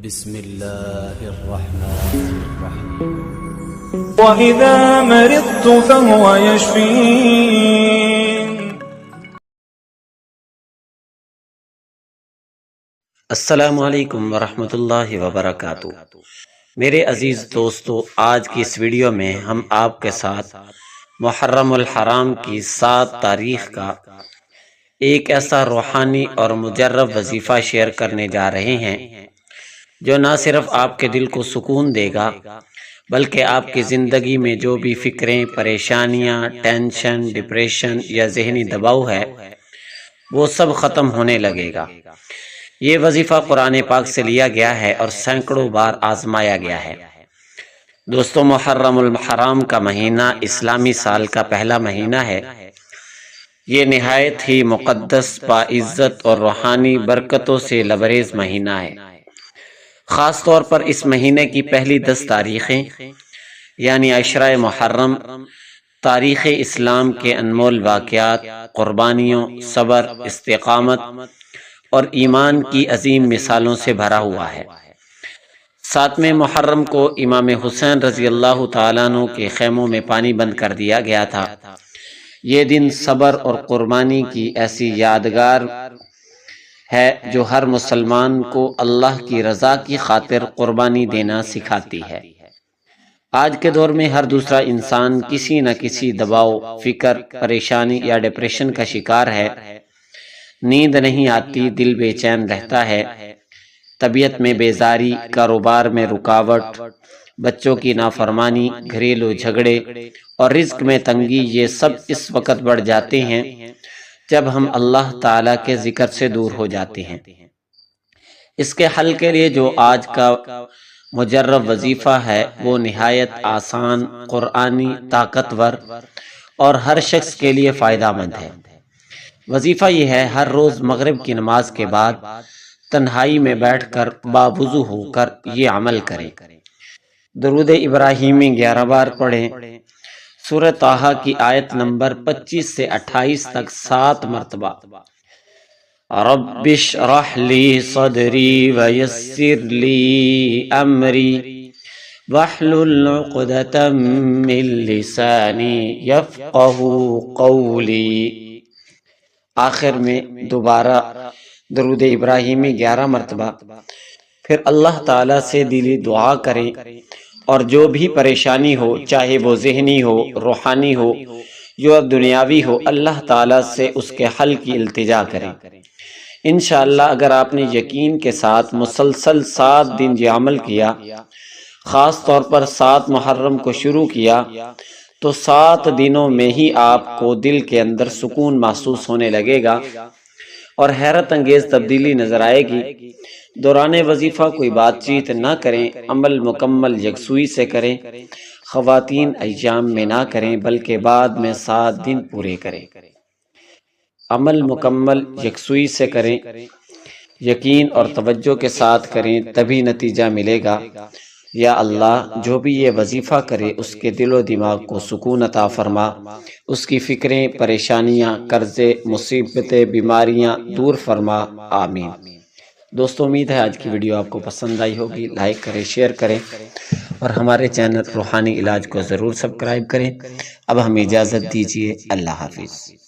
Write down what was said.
بسم الله الرحمن الرحيم. وإذا مرضت فهو يشفين. السلام علیکم ورحمۃ اللہ وبرکاتہ۔ میرے عزیز دوستو، آج کی اس ویڈیو میں ہم آپ کے ساتھ محرم الحرام کی 7 تاریخ کا ایک ایسا روحانی اور مجرب وظیفہ شیئر کرنے جا رہے ہیں جو نہ صرف آپ کے دل کو سکون دے گا بلکہ آپ کی زندگی میں جو بھی فکریں، پریشانیاں، ٹینشن، ڈپریشن یا ذہنی دباؤ ہے وہ سب ختم ہونے لگے گا۔ یہ وظیفہ قرآن پاک سے لیا گیا ہے اور سینکڑوں بار آزمایا گیا ہے۔ دوستو، محرم الحرام کا مہینہ اسلامی سال کا پہلا مہینہ ہے۔ یہ نہایت ہی مقدس، باعزت اور روحانی برکتوں سے لبریز مہینہ ہے۔ خاص طور پر اس مہینے کی پہلی 10 تاریخیں یعنی عشرہ محرم تاریخ اسلام کے انمول واقعات، قربانیوں، صبر، استقامت اور ایمان کی عظیم مثالوں سے بھرا ہوا ہے۔ 7ویں محرم کو امام حسین رضی اللہ تعالیٰ عنہ کے خیموں میں پانی بند کر دیا گیا تھا۔ یہ دن صبر اور قربانی کی ایسی یادگار ہے جو ہر مسلمان کو اللہ کی رضا کی خاطر قربانی دینا سکھاتی ہے۔ آج کے دور میں ہر دوسرا انسان کسی نہ کسی دباؤ، فکر، پریشانی یا ڈپریشن کا شکار ہے۔ نیند نہیں آتی، دل بے چین رہتا ہے، طبیعت میں بیزاری، کاروبار میں رکاوٹ، بچوں کی نافرمانی، گھریلو جھگڑے اور رزق میں تنگی، یہ سب اس وقت بڑھ جاتے ہیں جب ہم اللہ تعالیٰ کے ذکر سے دور ہو جاتے ہیں۔ اس کے حل کے لیے جو آج کا مجرب وظیفہ ہے وہ نہایت آسان، قرآنی، طاقتور اور ہر شخص کے لیے فائدہ مند ہے۔ وظیفہ یہ ہے، ہر روز مغرب کی نماز کے بعد تنہائی میں بیٹھ کر باوضو ہو کر یہ عمل کریں۔ درود ابراہیمی 11 بار پڑھیں۔ سورہ طٰہٰ کی آیت نمبر 25 سے 28 تک 7 مرتبہ۔ رب اشرح لی صدری ویسر لی امری واحلل عقدۃ من لسانی یفقہوا قولی۔ آخر میں دوبارہ درود ابراہیمی 11 مرتبہ، پھر اللہ تعالیٰ سے دلی دعا کریں اور جو بھی پریشانی ہو، چاہے وہ ذہنی ہو، روحانی ہو یا دنیاوی ہو، اللہ تعالیٰ سے اس کے حل کی التجا کریں۔ انشاءاللہ اگر آپ نے یقین کے ساتھ مسلسل 7 دن یہ عمل کیا، خاص طور پر 7 محرم کو شروع کیا، تو 7 دنوں میں ہی آپ کو دل کے اندر سکون محسوس ہونے لگے گا اور حیرت انگیز تبدیلی نظر آئے گی۔ دوران وظیفہ کوئی بات چیت نہ کریں، عمل مکمل یکسوئی سے کریں۔ خواتین ایام میں نہ کریں بلکہ بعد میں 7 دن پورے کریں۔ عمل مکمل یکسوئی سے کریں، یقین اور توجہ کے ساتھ کریں، تبھی نتیجہ ملے گا۔ یا اللہ، جو بھی یہ وظیفہ کرے اس کے دل و دماغ کو سکون عطا فرما، اس کی فکریں، پریشانیاں، قرضے، مصیبتیں، بیماریاں دور فرما، آمین۔ دوستو، امید ہے آج کی ویڈیو آپ کو پسند آئی ہوگی۔ لائک کریں، شیئر کریں اور ہمارے چینل روحانی علاج کو ضرور سبسکرائب کریں۔ اب ہمیں اجازت دیجیے، اللہ حافظ۔